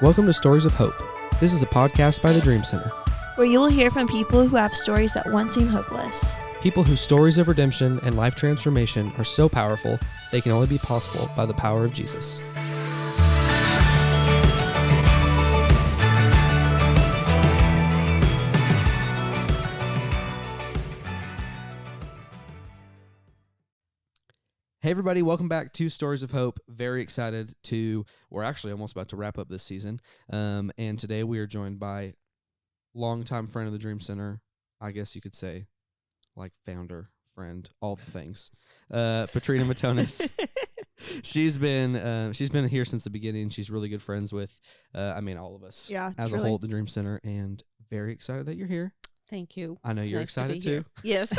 Welcome to Stories of Hope. This is a podcast by the Dream Center. Where you will hear from people who have stories that once seemed hopeless. People whose stories of redemption and life transformation are so powerful, they can only be possible by the power of Jesus. Hey everybody, welcome back to Stories of Hope. Very excited we're actually almost about to wrap up this season. And today we are joined by longtime friend of the Dream Center, I guess you could say, like founder, friend, all the things. Petrina Matonis. She's been here since the beginning. She's really good friends with, all of us as a whole at the Dream Center, and very excited that you're here. Thank you. I know it's you're nice excited to too. Yes.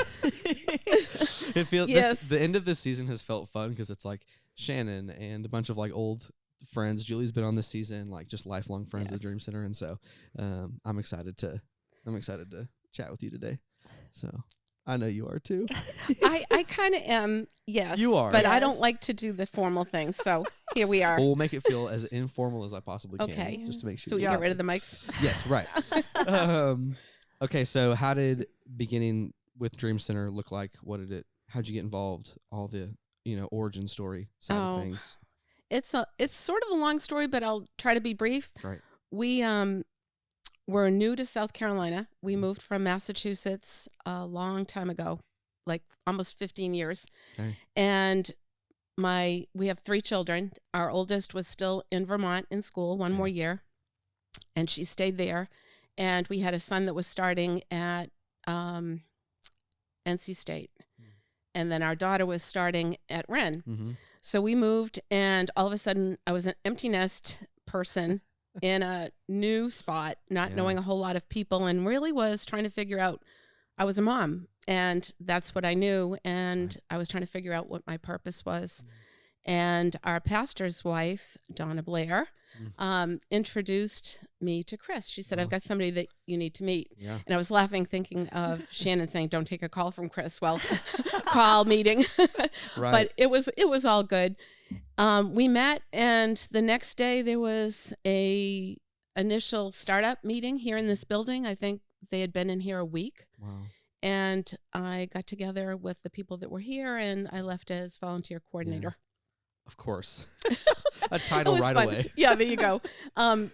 It feels yes. The end of this season has felt fun because it's like Shannon and a bunch of like old friends. Julie's been on this season, like just lifelong friends at the Dream Center, and so I'm excited to chat with you today. So I know you are too. I kind of am. Yes, you are, but I don't like to do the formal thing. So here we are. Well, we'll make it feel as informal as I possibly can. Okay, just to make sure. So we get rid of the mics. Yes, right. Okay, so how did beginning with Dream Center look like? How'd you get involved? All the, origin story side of things. It's sort of a long story, but I'll try to be brief. Right. We were new to South Carolina. We moved from Massachusetts a long time ago, like almost 15 years. Okay. And we have 3 children. Our oldest was still in Vermont in school one more year, and she stayed there. And we had a son that was starting at NC State. And then our daughter was starting at Wren. Mm-hmm. So we moved, and all of a sudden I was an empty nest person in a new spot, not knowing a whole lot of people, and really was trying to figure out, I was a mom, and that's what I knew. And I was trying to figure out what my purpose was. And our pastor's wife, Donna Blair, introduced me to Chris. She said, I've got somebody that you need to meet. Yeah. And I was laughing, thinking of Shannon saying, don't take a call from Chris. Well, call meeting. Right. But it was all good. We met, and the next day there was a initial startup meeting here in this building. I think they had been in here a week. Wow. And I got together with the people that were here, and I left as volunteer coordinator. Yeah. Of course. A title right fun. away. Yeah, there you go.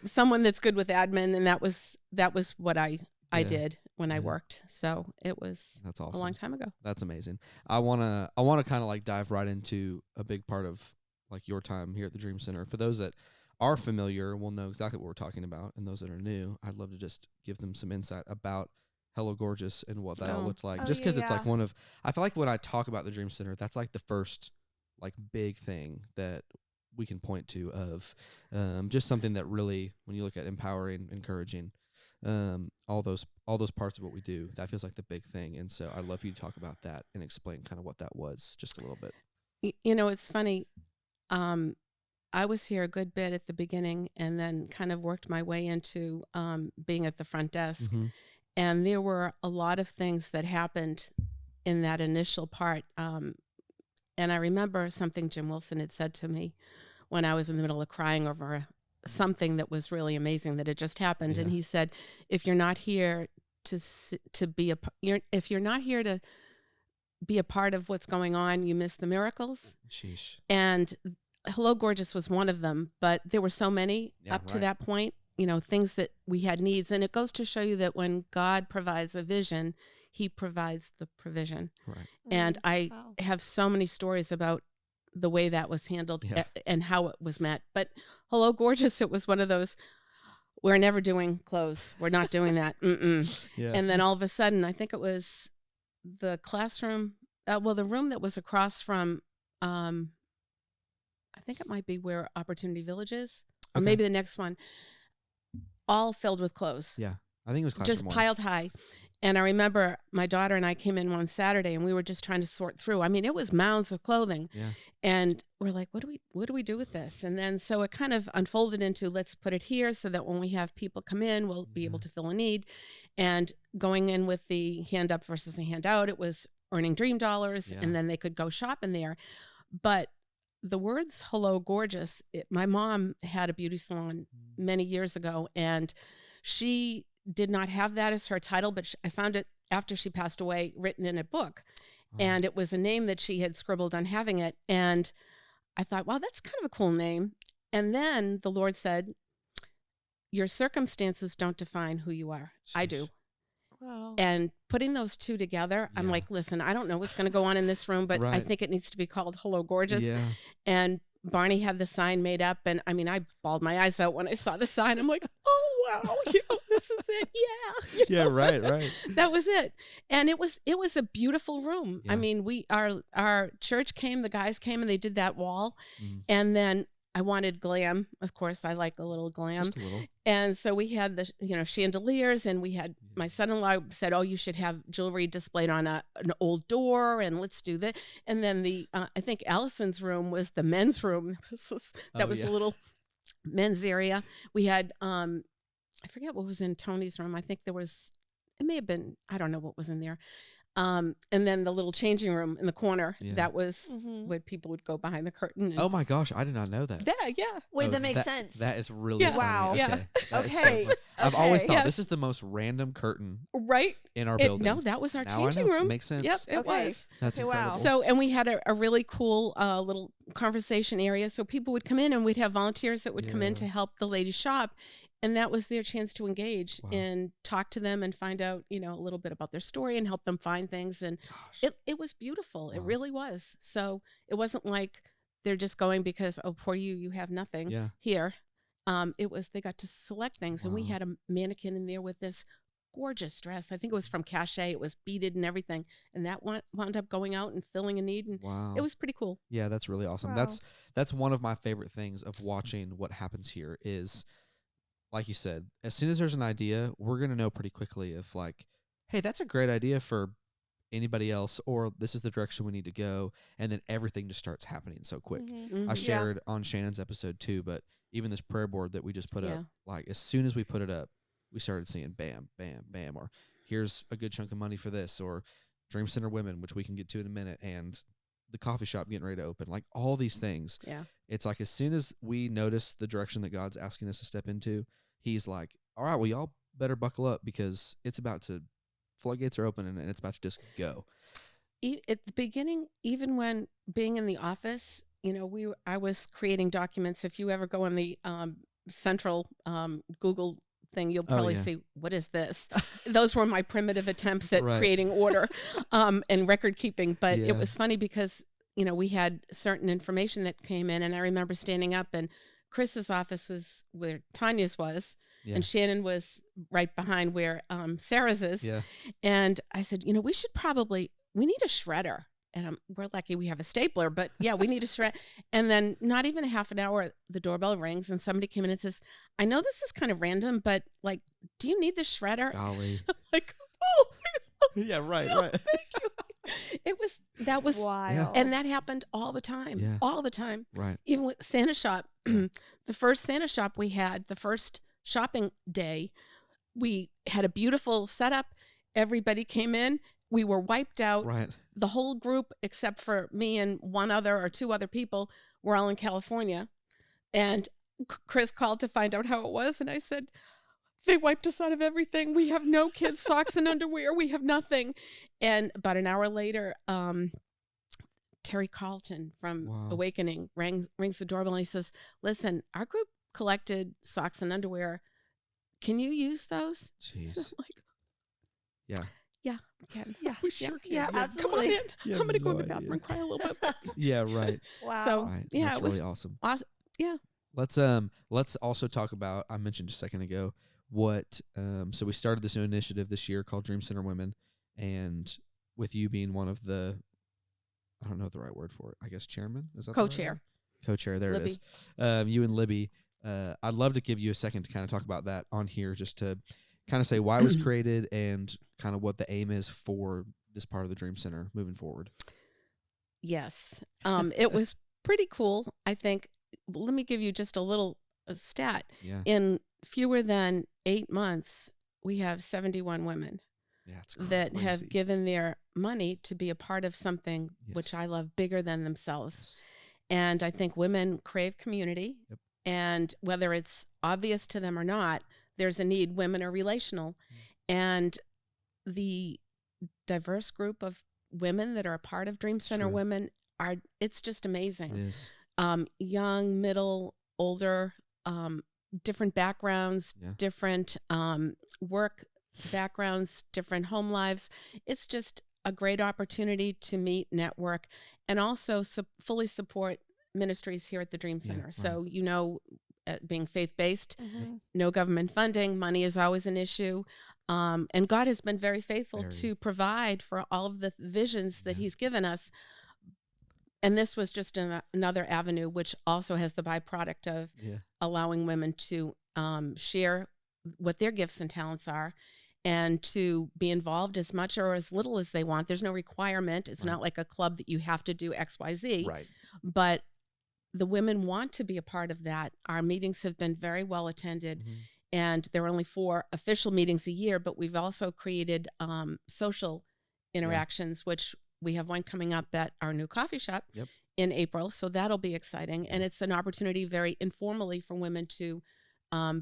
Someone that's good with admin, and that was what I did when I worked. So that's awesome. A long time ago. That's amazing. I wanna kind of like dive right into a big part of like your time here at the Dream Center. For those that are familiar, will know exactly what we're talking about, and those that are new, I'd love to just give them some insight about Hello Gorgeous and what that all looked like. Just because it's like I feel like when I talk about the Dream Center, that's like the first like big thing that we can point to of just something that really, when you look at empowering, encouraging, all those parts of what we do, that feels like the big thing. And so I'd love for you to talk about that and explain kind of what that was just a little bit. It's funny. I was here a good bit at the beginning, and then kind of worked my way into being at the front desk. Mm-hmm. And there were a lot of things that happened in that initial part. And I remember something Jim Wilson had said to me when I was in the middle of crying over something that was really amazing that had just happened. Yeah. And he said, if you're not here to be if you're not here to be a part of what's going on, you miss the miracles. Sheesh. And Hello Gorgeous was one of them, but there were so many to that point, things that we had needs. And it goes to show you that when God provides a vision, He provides the provision. Right. And I have so many stories about the way that was handled and how it was met. But Hello Gorgeous, it was one of those, we're never doing clothes. We're not doing that. Mm-mm. Yeah. And then all of a sudden, I think it was the classroom, the room that was across from, I think it might be where Opportunity Village is, or maybe the next one, all filled with clothes. Yeah. I think it was classroom just one. piled high. And I remember my daughter and I came in one Saturday, and we were just trying to sort through. I mean, it was mounds of clothing. Yeah. And we're like, what do we do with this? And then so it kind of unfolded into, let's put it here so that when we have people come in, we'll be able to fill a need. And going in with the hand up versus a hand out, it was earning dream dollars, and then they could go shop in there. But the words "hello, gorgeous." My mom had a beauty salon many years ago, and she did not have that as her title, but I found it after she passed away, written in a book, and it was a name that she had scribbled on having it, and I thought, wow, that's kind of a cool name. And then the Lord said, "Your circumstances don't define who you are. I do." Wow. And putting those two together, I'm Yeah. like, listen, I don't know what's going to go on in this room, but I Right. think it needs to be called Hello Gorgeous. Yeah. And Barney had the sign made up. And I mean, I bawled my eyes out when I saw the sign. I'm like, oh, wow, this is it. Yeah. Yeah. Right. That was it. And it was a beautiful room. Yeah. I mean, our church came, the guys came and they did that wall. And then I wanted glam. Of course, I like a little glam. Just a little. And so we had the, chandeliers, and we had my son-in-law said, "Oh, you should have jewelry displayed on an old door, and let's do that." And then I think Allison's room was the men's room. That was a little men's area. We had, I forget what was in Tony's room. I think it may have been, I don't know what was in there. And then the little changing room in the corner, that was where people would go behind the curtain. And Oh my gosh, I did not know that. yeah. Wait, Oh, that makes sense. That is really funny. Wow. Okay. Yeah. That is so Okay. funny. I've always thought Yes. this is the most random curtain Right. in our building. No, that was our Now I changing know. room. Makes sense. Yep, it Okay. was. That's Okay, wow. incredible. So, and we had a really cool little conversation area. So people would come in, and we'd have volunteers that would come in Yeah. to help the ladies shop. And that was their chance to engage Wow. and talk to them and find out, a little bit about their story and help them find things. And Gosh. it was beautiful. It Wow. really was. So it wasn't like they're just going because, oh, poor you have nothing Yeah. here. It was, they got to select things. And we Wow. had a mannequin in there with this gorgeous dress. I think it was from Cachet. It was beaded and everything. And that wound up going out and filling a need. And Wow. it was pretty cool. Yeah, that's really awesome. Wow. That's one of my favorite things of watching what happens here is, like you said, as soon as there's an idea, we're gonna know pretty quickly if like, hey, that's a great idea for anybody else, or this is the direction we need to go, and then everything just starts happening so quick. Mhm. I shared on Shannon's episode too, but even this prayer board that we just put Yeah. up, like as soon as we put it up, we started seeing bam, bam, bam, or here's a good chunk of money for this, or Dream Center Women, which we can get to in a minute, and the coffee shop getting ready to open, like all these things. Yeah. It's like as soon as we notice the direction that God's asking us to step into, he's like, all right, well, y'all better buckle up because it's about to, floodgates are open and it's about to just go. At the beginning, even when being in the office, I was creating documents. If you ever go on the central Google thing, you'll probably yeah. see, what is this? Those were my primitive attempts at Right. creating order and record keeping. But Yeah. it was funny because, we had certain information that came in, and I remember standing up, and Chris's office was where Tanya's was, Yeah. and Shannon was right behind where Sarah's is. Yeah. And I said, we need a shredder. And we're lucky we have a stapler, but yeah, we need a shred. And then not even a half an hour, the doorbell rings and somebody came in and says, "I know this is kind of random, but like, do you need the shredder?" Golly. Like, oh, Yeah, right. thank you. That was, Wild. and that happened all the time, Yeah. all the time. Right. Even with Santa Shop, the first Santa Shop we had, the first shopping day, we had a beautiful setup. Everybody came in. We were wiped out. Right. The whole group, except for me and one other or two other people, were all in California. And Chris called to find out how it was. And I said, they wiped us out of everything. We have no kids' socks and underwear. We have nothing. And about an hour later, Terry Carlton from Wow. Awakening rings the doorbell and he says, "Listen, our group collected socks and underwear. Can you use those?" Jeez. I'm like, Yeah. yeah, we can. Yeah. We sure can. Yeah, Come on absolutely. in. You I'm have going to go no to the bathroom idea. and cry a little bit. Yeah, right. Wow. So, Right. yeah, That's it was really awesome. awesome. Yeah. Let's also talk about, I mentioned just a second ago, what so we started this new initiative this year called Dream Center Women, and with you being one of the, I don't know the right word for it, I guess chairman, is that the right Co-chair. word? Co-chair, there Libby. it is. You and Libby, I'd love to give you a second to kind of talk about that on here, just to kind of say why it was created and kind of what the aim is for this part of the Dream Center moving forward. Yes. It was pretty cool, I think. Let me give you just a little stat. Yeah. In fewer than 8 months, we have 71 women Yeah, it's that have crazy. given their money to be a part of something which Yes. I love bigger than themselves. And I think women crave community. Yep. And whether it's obvious to them or not, there's a need. Women are relational. And the diverse group of women that are a part of Dream Center true. Women it's just amazing. It is. Young, middle, older, different backgrounds, Yeah. different work backgrounds, different home lives. It's just a great opportunity to meet, network, and also fully support ministries here at the Dream Yeah, Center. right. So, being faith-based, Mm-hmm. no government funding, money is always an issue. And God has been very faithful Very. to provide for all of the visions that Yeah. he's given us. And this was just another avenue, which also has the byproduct of Yeah. allowing women to share what their gifts and talents are and to be involved as much or as little as they want. There's no requirement. It's Right. not like a club that you have to do XYZ. Right. But the women want to be a part of that. Our meetings have been very well attended. Mhm. And there are only 4 official meetings a year, but we've also created social interactions, which we have one coming up at our new coffee shop Yep. in April. So that'll be exciting. And it's an opportunity very informally for women to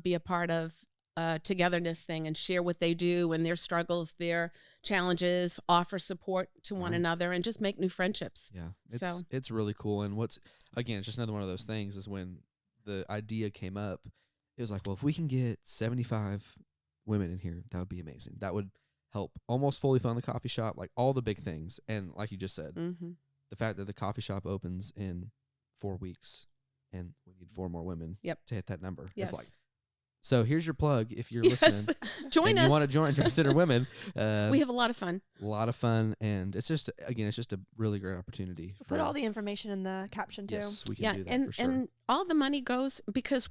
be a part of a togetherness thing and share what they do and their struggles, their challenges, offer support to one Right. another, and just make new friendships. Yeah. So- It's really cool. And again, it's just another one of those things is when the idea came up, it was like, well, if we can get 75 women in here, that would be amazing. That would help almost fully fund the coffee shop, like all the big things. And like you just said, Mm-hmm. the fact that the coffee shop opens in 4 weeks and we need 4 more women Yep. to hit that number. Yes. It's like, so here's your plug if you're Yes. listening. Join and us. you want to join Dream Center Women. We have a lot of fun. A lot of fun, and it's just a really great opportunity. Put all the information in the caption too. Yes, we can Yeah, do that and for sure. and all the money goes because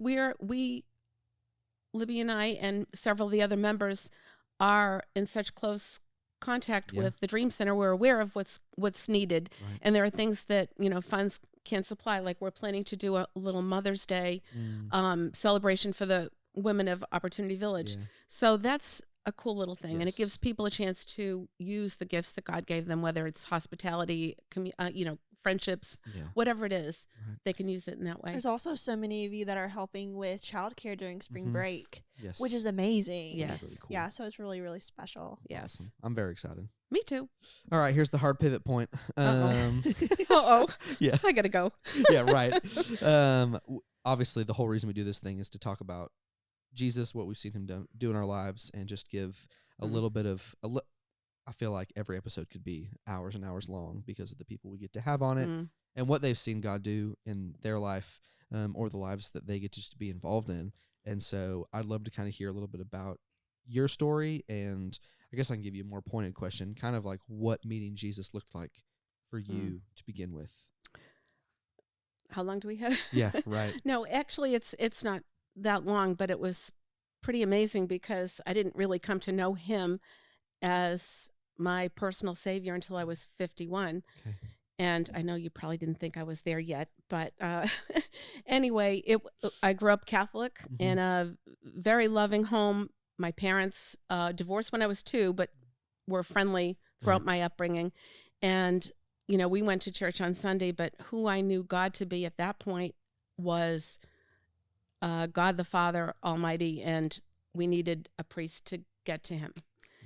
Libby and I and several of the other members are in such close contact Yeah. with the Dream Center. We're aware of what's needed, Right. and there are things that funds can't supply. Like we're planning to do a little Mother's Day celebration for the women of Opportunity Village. Yeah. So that's a cool little thing, and it Yes. gives people a chance to use the gifts that God gave them, whether it's hospitality, friendships, Yeah. whatever it is. Right. They can use it in that way. There's also so many of you that are helping with childcare during spring Mhm. break, Yes. which is amazing. Yes. Really cool. Yeah, so it's really, really special. Yes. Awesome. I'm very excited. Me too. All right, here's the hard pivot point. Uh-oh. Oh, Yeah. I gotta go. Yeah, right. Obviously, the whole reason we do this thing is to talk about Jesus, what we've seen him do in our lives, and just give a Mhm. little bit of I feel like every episode could be hours and hours long because of the people we get to have on it Mm. and what they've seen God do in their life or the lives that they get just to be involved in. And so I'd love to kind of hear a little bit about your story, and I guess I can give you a more pointed question, kind of like what meeting Jesus looked like for you to begin with. How long do we have? Yeah, right. No, actually, it's not that long, but it was pretty amazing because I didn't really come to know him as my personal savior until I was 51. Okay. And I know you probably didn't think I was there yet, but anyway, I grew up Catholic Mhm. in a very loving home. My parents divorced when I was 2, but were friendly throughout Right. my upbringing. And, we went to church on Sunday, but who I knew God to be at that point was God the Father Almighty, and we needed a priest to get to him.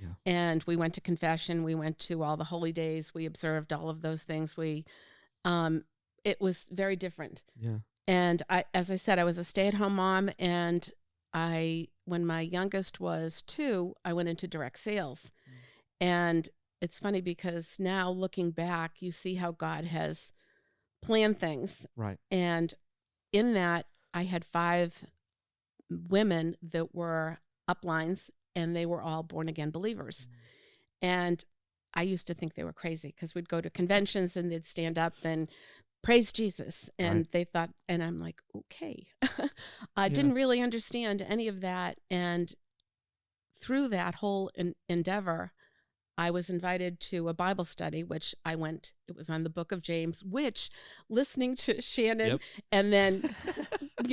Yeah. And we went to confession. We went to all the holy days. We observed all of those things. It was very different. Yeah. And as I said, I was a stay-at-home mom, and when my youngest was 2, I went into direct sales. And it's funny because now looking back, you see how God has planned things. Right. And in that, I had 5 women that were uplines, and they were all born-again believers. And I used to think they were crazy because we'd go to conventions and they'd stand up and praise Jesus. And Right. they thought, and I'm like, okay. I didn't really understand any of that. And through that whole endeavor, I was invited to a Bible study, which I went. It was on the book of James, which listening to Shannon Yep. and then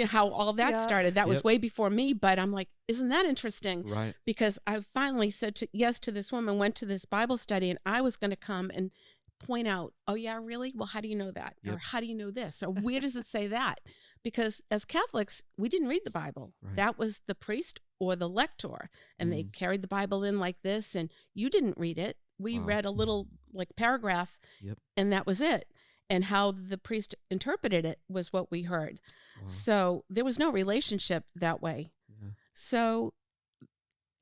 how all that Yeah. started, that was Yep. way before me. But I'm like, isn't that interesting? Right. Because I finally said yes to this woman, went to this Bible study, and I was going to come and point out, oh yeah, really? Well, how do you know that? Or Yep. how do you know this? Or where does it say that? Because as Catholics, we didn't read the Bible. Right. That was the priest or the lector, and they carried the Bible in like this, and you didn't read it. We Wow. read a little like paragraph, Yep. and that was it. And how the priest interpreted it was what we heard. Wow. So there was no relationship that way. Yeah. So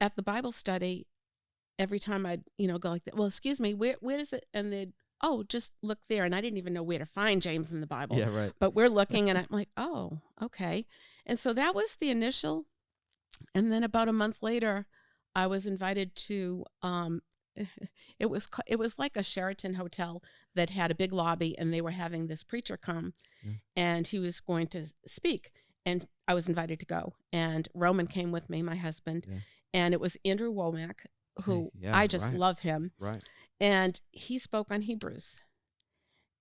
at the Bible study, every time I'd, go like that, well, excuse me, where is it? And they'd, oh, just look there. And I didn't even know where to find James in the Bible. Yeah, right. But we're looking, and I'm like, oh, okay. And so that was the initial. And then about a month later, I was invited to, it was like a Sheraton hotel that had a big lobby, and they were having this preacher come, and he was going to speak. And I was invited to go. And Roman came with me, my husband. Yeah. And it was Andrew Womack, who I just love him. Right. And he spoke on Hebrews.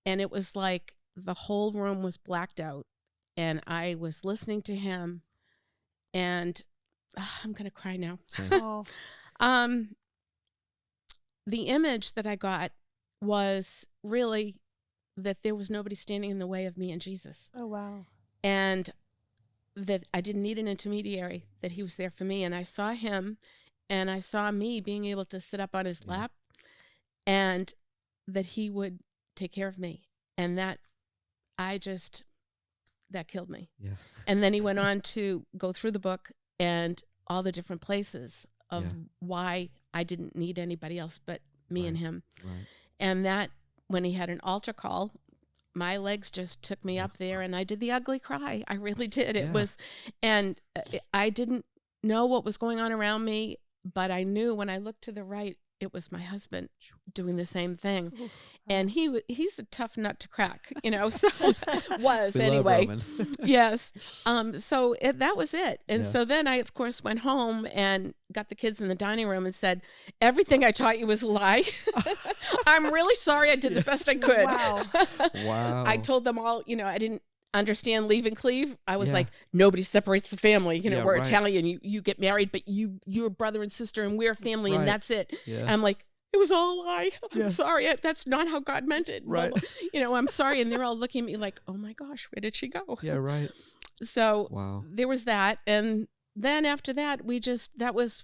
And it was like the whole room was blacked out. And I was listening to him. And I'm going to cry now. Oh. The image that I got was really that there was nobody standing in the way of me and Jesus. Oh, wow. And that I didn't need an intermediary, that he was there for me. And I saw him, and I saw me being able to sit up on his lap, and that he would take care of me. And that killed me. Yeah. And then he went on to go through the book and all the different places of why I didn't need anybody else but me and him. Right. And that when he had an altar call, my legs just took me up there, and I did the ugly cry. I really did. It was, and I didn't know what was going on around me, but I knew when I looked to the right, it was my husband doing the same thing. And he's a tough nut to crack, so was anyway. Yes. So that was it. And so then I, of course, went home and got the kids in the dining room and said, everything I taught you was a lie. I'm really sorry. I did the best I could. Wow. Wow. I told them all, I didn't understand leave and cleave. I was like, nobody separates the family. We're Italian. You get married, but you're brother and sister, and we're family, and that's it. Yeah. And I'm like, it was all a lie. I'm sorry. That's not how God meant it. Right. I'm sorry. And they're all looking at me like, oh my gosh, where did she go? Yeah, right. So there was that. And then after that, that was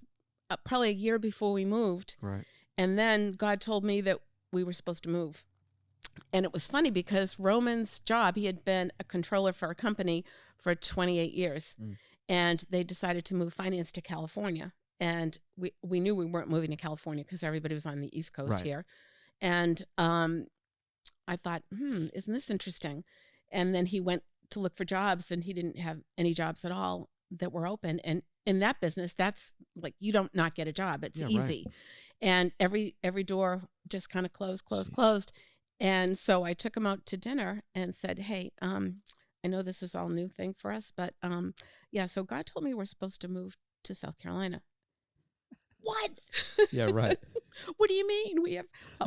probably a year before we moved. Right. And then God told me that we were supposed to move. And it was funny because Roman's job, he had been a controller for a company for 28 years. And they decided to move finance to California. And we knew we weren't moving to California because everybody was on the East Coast here. And I thought, isn't this interesting? And then he went to look for jobs, and he didn't have any jobs at all that were open. And in that business, that's like, you don't not get a job. It's easy. Right. And every door just kind of closed. And so I took him out to dinner and said, hey, I know this is all new thing for us, but so God told me we're supposed to move to South Carolina. What? Yeah, right. What do you mean?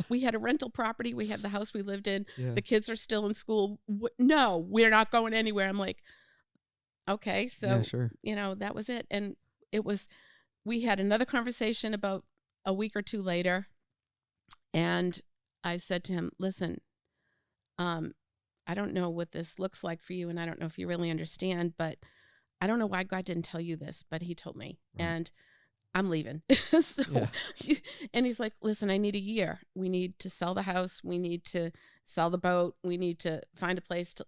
We had a rental property. We had the house we lived in. Yeah. The kids are still in school. No, we're not going anywhere. I'm like, okay, so sure. That was it. And we had another conversation about a week or two later, and I said to him, listen, I don't know what this looks like for you, and I don't know if you really understand, but I don't know why God didn't tell you this, but he told me. Right. And I'm leaving. And he's like, listen, I need a year. We need to sell the house. We need to sell the boat. We need to find a place to,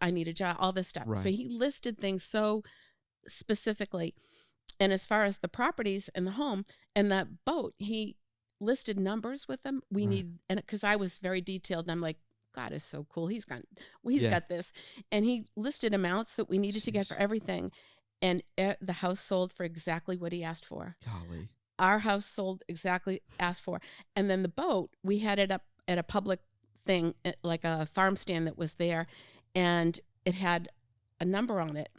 I need a job, all this stuff. Right. So he listed things so specifically. And as far as the properties and the home and that boat, he listed numbers with them. We need, and because I was very detailed, and I'm like, God is so cool. He's got this. And he listed amounts that we needed to get for everything. And the house sold for exactly what he asked for. Golly. Our house sold exactly asked for. And then the boat, we had it up at a public thing, like a farm stand that was there. And it had a number on it,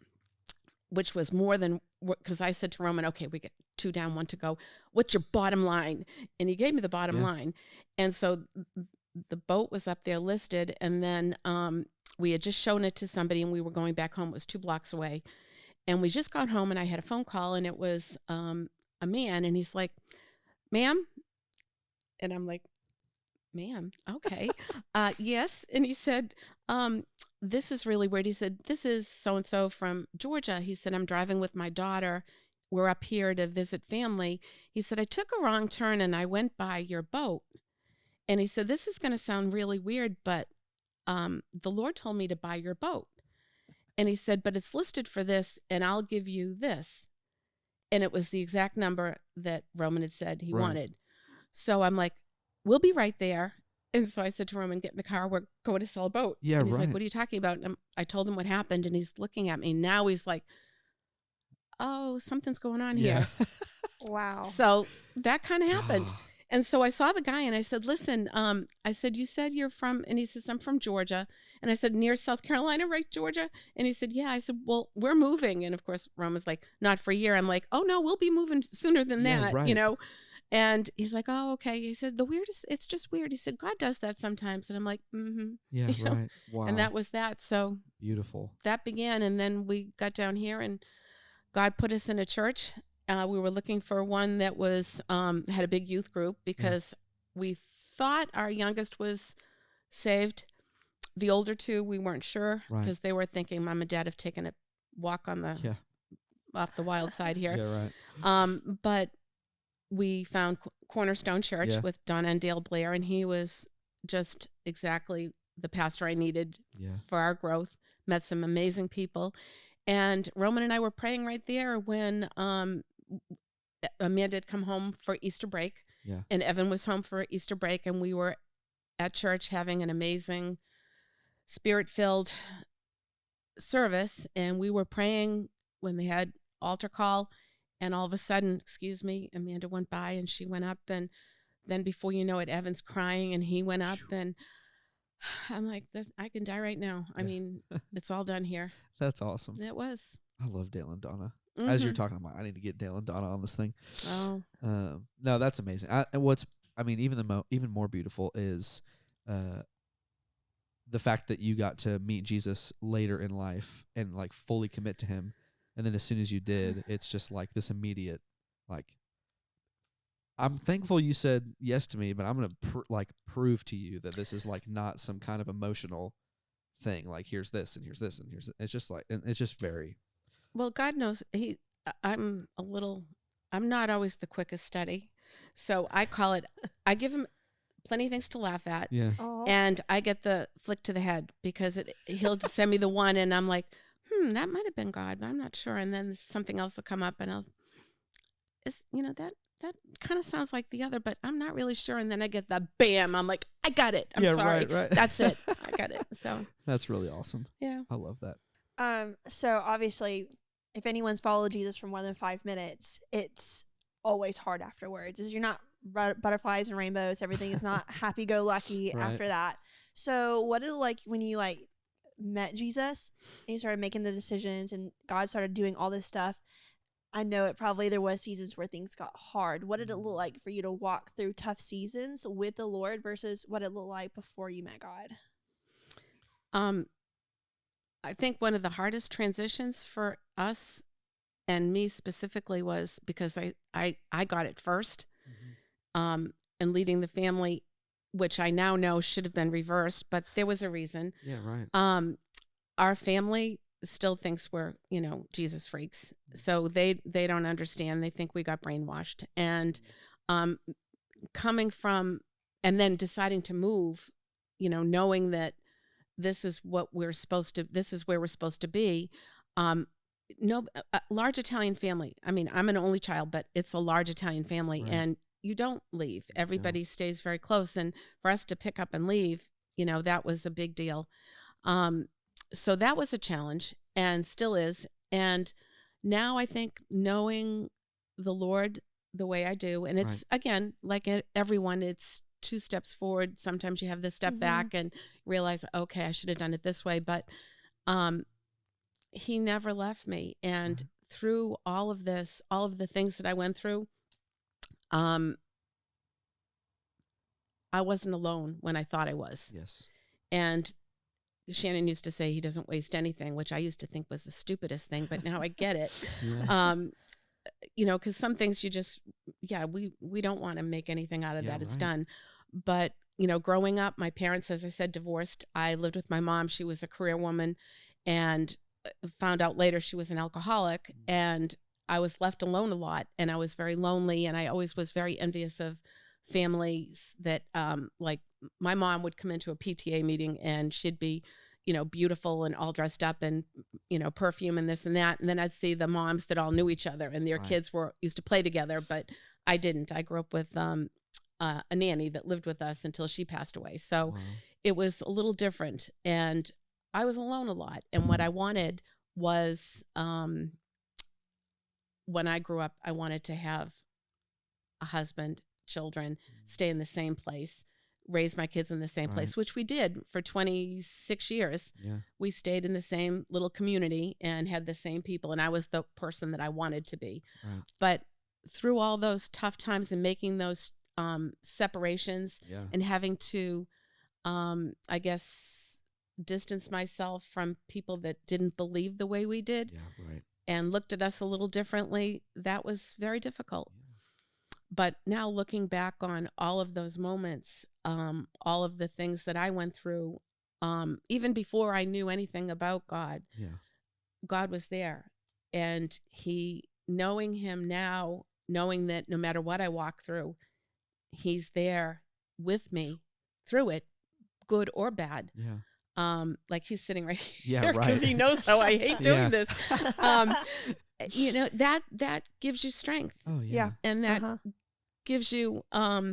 which was more than, because I said to Roman, okay, we get 2 down, 1 to go. What's your bottom line? And he gave me the bottom line. And so the boat was up there listed. And then we had just shown it to somebody, and we were going back home. It was 2 blocks away. And we just got home, and I had a phone call, and it was a man, and he's like, ma'am. And I'm like, ma'am, okay. Yes. And he said, this is really weird. He said, this is so-and-so from Georgia. He said, I'm driving with my daughter. We're up here to visit family. He said, I took a wrong turn and I went by your boat. And he said, this is going to sound really weird, but the Lord told me to buy your boat. And he said, but it's listed for this and I'll give you this. And it was the exact number that Roman had said he wanted. So I'm like, we'll be right there. And so I said to Roman, get in the car. We're going to sell a boat. Yeah, and he's like, what are you talking about? And I told him what happened. And he's looking at me. Now he's like, oh, something's going on here. Wow. So that kind of happened. And so I saw the guy and I said, listen, I said, you said you're from, and he says, I'm from Georgia. And I said, near South Carolina, right, Georgia? And he said, yeah. I said, well, we're moving. And of course, Roman's like, not for a year. I'm like, oh no, we'll be moving sooner than that, you know? And he's like, oh, okay. He said, the weirdest, it's just weird. He said, God does that sometimes. And I'm like, Yeah, you know? right. Wow. And that was that. So beautiful. That began. And then we got down here and God put us in a church. We were looking for one that was had a big youth group because we thought our youngest was saved. The older two, we weren't sure because they were thinking Mom and Dad have taken a walk on the off the wild side here. Yeah, right. But we found Cornerstone Church with Donna and Dale Blair, and he was just exactly the pastor I needed for our growth. Met some amazing people. And Roman and I were praying right there when Amanda had come home for Easter break, and Evan was home for Easter break, and we were at church having an amazing spirit-filled service, and we were praying when they had altar call, and all of a sudden, Amanda went by, and she went up, and then before you know it, Evan's crying, and he went up, and I'm like, I can die right now. I mean, it's all done here. That's awesome. It was. I love Dale and Donna. As you're talking about, I need to get Dale and Donna on this thing. Oh. No, that's amazing. Even more beautiful is the fact that you got to meet Jesus later in life and like fully commit to him. And then as soon as you did, it's just like this immediate, like, I'm thankful you said yes to me, but I'm going to prove to you that this is like not some kind of emotional thing. Like, here's this and here's this and here's, it's just like, and it's just very. Well, God knows I'm not always the quickest study. So I give him plenty of things to laugh at. Yeah. Aww. And I get the flick to the head because he'll just send me the one and I'm like, that might have been God, but I'm not sure. And then something else will come up and that kind of sounds like the other, but I'm not really sure. And then I get the bam. I'm like, I got it. I'm sorry. Right. That's it. I got it. So that's really awesome. Yeah. I love that. So obviously, if anyone's followed Jesus for more than 5 minutes, it's always hard afterwards. You're not butterflies and rainbows. Everything is not happy-go-lucky after that. So what is it like when you met Jesus and you started making the decisions and God started doing all this stuff? I know there was seasons where things got hard. What did it look like for you to walk through tough seasons with the Lord versus what it looked like before you met God? I think one of the hardest transitions for us and me specifically was because I got it first, and leading the family, which I now know should have been reversed, but there was a reason. Yeah, right. Our family still thinks we're, Jesus freaks. So they don't understand. They think we got brainwashed. And coming from, and then deciding to move, knowing that this is where we're supposed to be. Large Italian family. I mean, I'm an only child, but it's a large Italian family, and you don't leave. Everybody stays very close. And for us to pick up and leave, that was a big deal. So that was a challenge and still is. And now I think knowing the Lord the way I do, and it's again, like everyone, it's 2 steps forward. Sometimes you have this step back and realize, okay, I should have done it this way. But he never left me. And through all of this, all of the things that I went through, I wasn't alone when I thought I was. Yes. And Shannon used to say he doesn't waste anything, which I used to think was the stupidest thing, but now I get it. Because some things you just, we don't want to make anything out of that. It's done. But growing up, my parents, as I said, divorced. I lived with my mom. She was a career woman, and found out later she was an alcoholic, and I was left alone a lot, and I was very lonely, and I always was very envious of families that, like my mom would come into a PTA meeting and she'd be, beautiful and all dressed up and, perfume and this and that. And then I'd see the moms that all knew each other and their kids used to play together, but I didn't. I grew up with a nanny that lived with us until she passed away. So it was a little different, and I was alone a lot. And what I wanted was, when I grew up, I wanted to have a husband, children, stay in the same place, raise my kids in the same place, which we did for 26 years. Yeah. We stayed in the same little community and had the same people, and I was the person that I wanted to be. Right. But through all those tough times and making those separations and having to, I guess, distance myself from people that didn't believe the way we did and looked at us a little differently, that was very difficult. But now looking back on all of those moments, all of the things that I went through, even before I knew anything about God, God was there. And knowing him now, knowing that no matter what I walk through, he's there with me through it, good or bad. Yeah. Like he's sitting right Yeah, here because he knows how I hate doing this. That gives you strength. Oh yeah. And that gives you a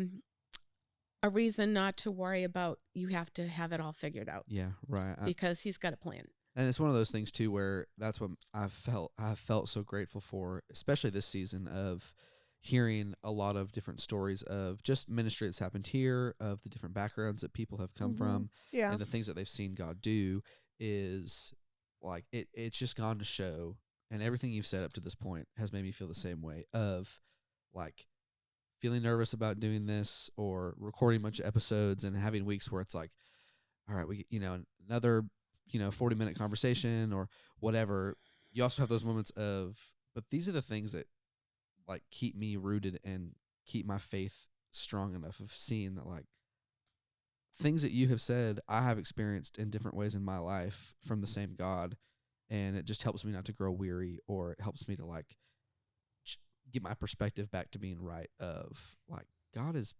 reason not to worry about you have to have it all figured out. Yeah, right. Because he's got a plan. And it's one of those things too where that's what I've felt so grateful for, especially this season, of hearing a lot of different stories of just ministry that's happened here, of the different backgrounds that people have come from, and the things that they've seen God do. Is like it's just gone to show, and everything you've said up to this point has made me feel the same way, of like feeling nervous about doing this or recording a bunch of episodes and having weeks where it's like, all right, we another 40-minute conversation or whatever. You also have those moments of, but these are the things that like keep me rooted and keep my faith strong enough, of seeing that like things that you have said I have experienced in different ways in my life from the same God, and it just helps me not to grow weary, or it helps me to like get my perspective back to being right, of like God is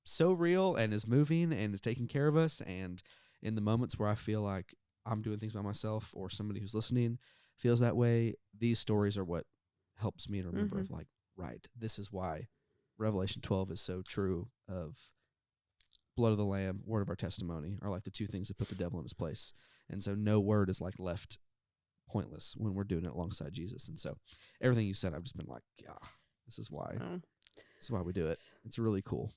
so real and is moving and is taking care of us. And in the moments where I feel like I'm doing things by myself, or somebody who's listening feels that way, these stories are what helps me to remember of like, right, this is why Revelation 12 is so true, of blood of the Lamb, word of our testimony are like the two things that put the devil in his place. And so no word is like left pointless when we're doing it alongside Jesus. And so everything you said, I've just been like, yeah, this is why. This is why we do it. It's really cool.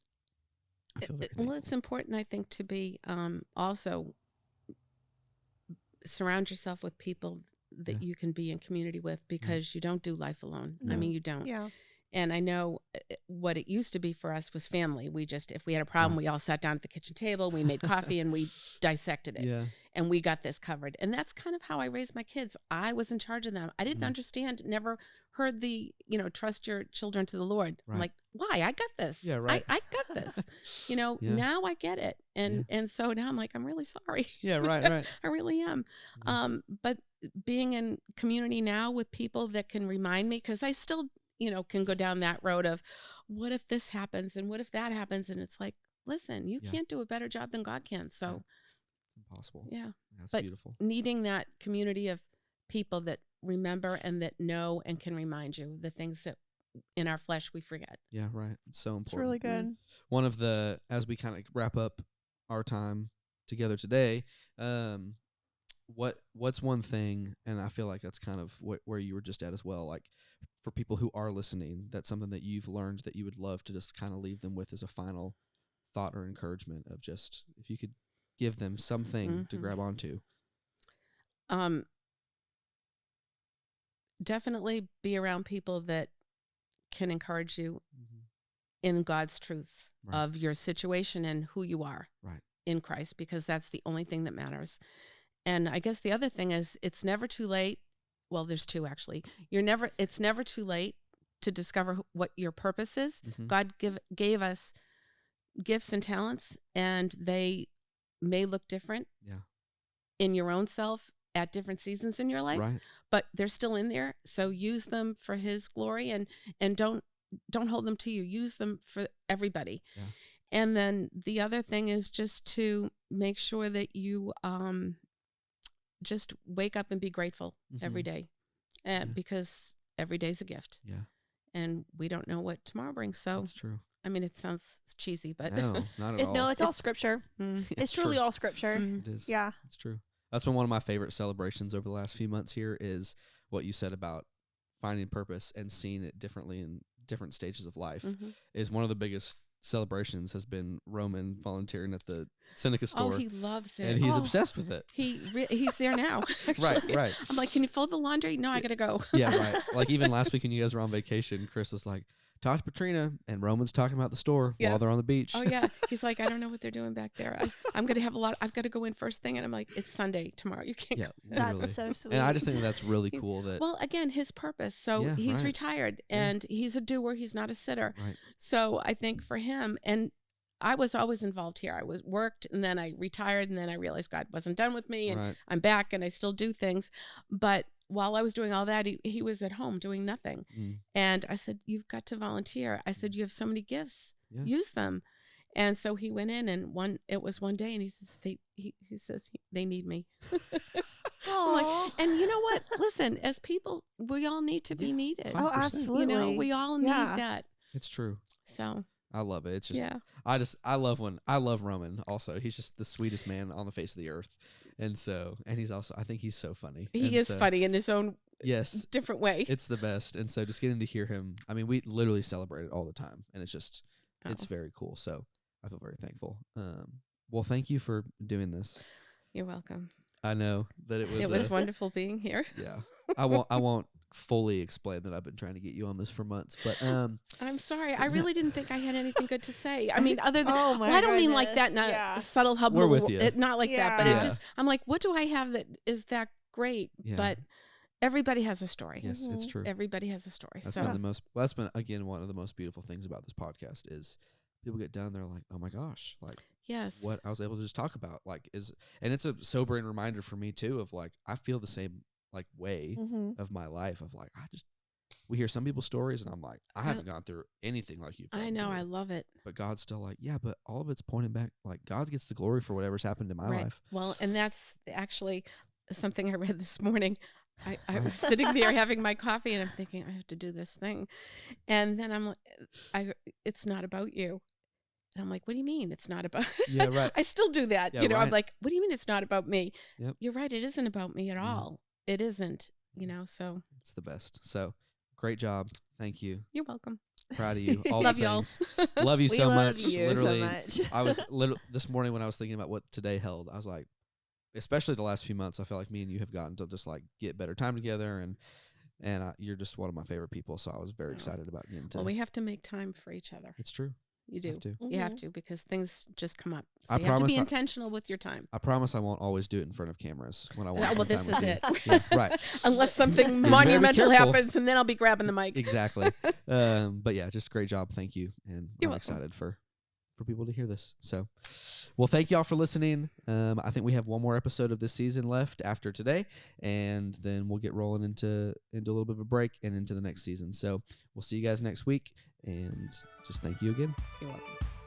I feel very thankful. It's important, I think, to be also surround yourself with people that you can be in community with, because you don't do life alone. No. I mean, you don't. Yeah. And I know what it used to be for us was family. We just, if we had a problem, we all sat down at the kitchen table, we made coffee, and we dissected it. Yeah. And we got this covered. And that's kind of how I raised my kids. I was in charge of them. I didn't understand, never heard the, trust your children to the Lord. Right. I'm like, why? I got this. Yeah, right. I got this. Now I get it. And so now I'm like, I'm really sorry. Yeah, right. I really am. But being in community now with people that can remind me, because I still, can go down that road of what if this happens and what if that happens? And it's like, listen, you can't do a better job than God can. So it's impossible. Yeah. That's but beautiful. Needing that community of people that remember and that know and can remind you the things that in our flesh we forget. Yeah, right. It's so important. It's really good. One of the, as we kind of wrap up our time together today, what's one thing, and I feel like that's kind of where you were just at as well, like for people who are listening, that's something that you've learned that you would love to just kind of leave them with as a final thought or encouragement, of just if you could give them something to grab onto. Definitely be around people that can encourage you in God's truths of your situation and who you are in Christ, because that's the only thing that matters. And I guess the other thing is, it's never too late. Well, there's two actually. It's never too late to discover what your purpose is. God gave us, gifts and talents, and they may look different in your own self at different seasons in your life, but they're still in there. So use them for His glory, and don't hold them to you. Use them for everybody. Yeah. And then the other thing is just to make sure that you just wake up and be grateful every day, because every day's a gift. Yeah. And we don't know what tomorrow brings. So that's true. I mean, it sounds cheesy, but no, not at all. No, it's all scripture. It's truly all scripture. It is. Yeah. It's true. That's been one of my favorite celebrations over the last few months here is what you said about finding purpose and seeing it differently in different stages of life. Is one of the biggest celebrations has been Roman volunteering at the Seneca store. Oh, he loves it. And he's obsessed with it. He's there now. Right. I'm like, can you fold the laundry? No, I got to go. Yeah, right. Like even last week when you guys were on vacation, Chris was like, talk to Petrina, and Roman's talking about the store while they're on the beach. Oh, yeah. He's like, I don't know what they're doing back there. I'm going to have I've got to go in first thing. And I'm like, it's Sunday tomorrow. You can't go. That's so sweet. And I just think that's really cool. Well, again, his purpose. So he's retired, and he's a doer. He's not a sitter. Right. So I think for him, and I was always involved here. I was worked, and then I retired, and then I realized God wasn't done with me, and I'm back, and I still do things. But while I was doing all that, he was at home doing nothing. And I said, you've got to volunteer. I said, you have so many gifts. Use them. And so he went in, and it was one day, and he says, they need me. Like, and you know what? Listen, as people, we all need to be needed. 100%. Oh, absolutely. You know, we all need that. It's true. So I love it. It's just, I love Roman also. He's just the sweetest man on the face of the earth. And he's also, I think he's so funny. He is funny in his own different way. It's the best. And so just getting to hear him, I mean, we literally celebrate it all the time, and it's just, it's very cool. So I feel very thankful. Well, thank you for doing this. You're welcome. I know that it was wonderful being here. Yeah. I won't fully explain that I've been trying to get you on this for months, but I'm sorry. I really didn't think I had anything good to say. I mean, other than I don't mean like that in a subtle hub. We're with you. Not like that, but it just, I'm like, what do I have that is that great? But everybody has a story. Yes, it's true. Everybody has a story. That's been again one of the most beautiful things about this podcast is people get done, they're like, oh my gosh, like what I was able to just talk about, like and it's a sobering reminder for me too of like I feel the same like way of my life of like we hear some people's stories and I'm like I haven't gone through anything like you. I know, I love it. But God's still like, but all of it's pointing back, like God gets the glory for whatever's happened in my life. Well, and that's actually something I read this morning. I was sitting there having my coffee and I'm thinking I have to do this thing, and then I'm like, it's not about you. And I'm like, what do you mean it's not about? Yeah, right. I still do that. Yeah, I'm like, what do you mean it's not about me? Yep. You're right. It isn't about me at all. It isn't, so. It's the best. So great job. Thank you. You're welcome. Proud of you. All love y'all. Love you so much. Literally, I was this morning when I was thinking about what today held, I was like, especially the last few months, I feel like me and you have gotten to just like get better time together, and you're just one of my favorite people. So I was very excited about getting to. Well, we have to make time for each other. It's true. You do. Mm-hmm. You have to, because things just come up. So you have to be intentional with your time. I promise I won't always do it in front of cameras when I want. Well, this is it. Yeah, right. Unless something monumental happens, and then I'll be grabbing the mic. Exactly. But yeah, just great job. Thank you, and I'm excited for people to hear this. So, well, thank y'all for listening. I think we have one more episode of this season left after today, and then we'll get rolling into a little bit of a break and into the next season. So we'll see you guys next week, and just thank you again. You're welcome.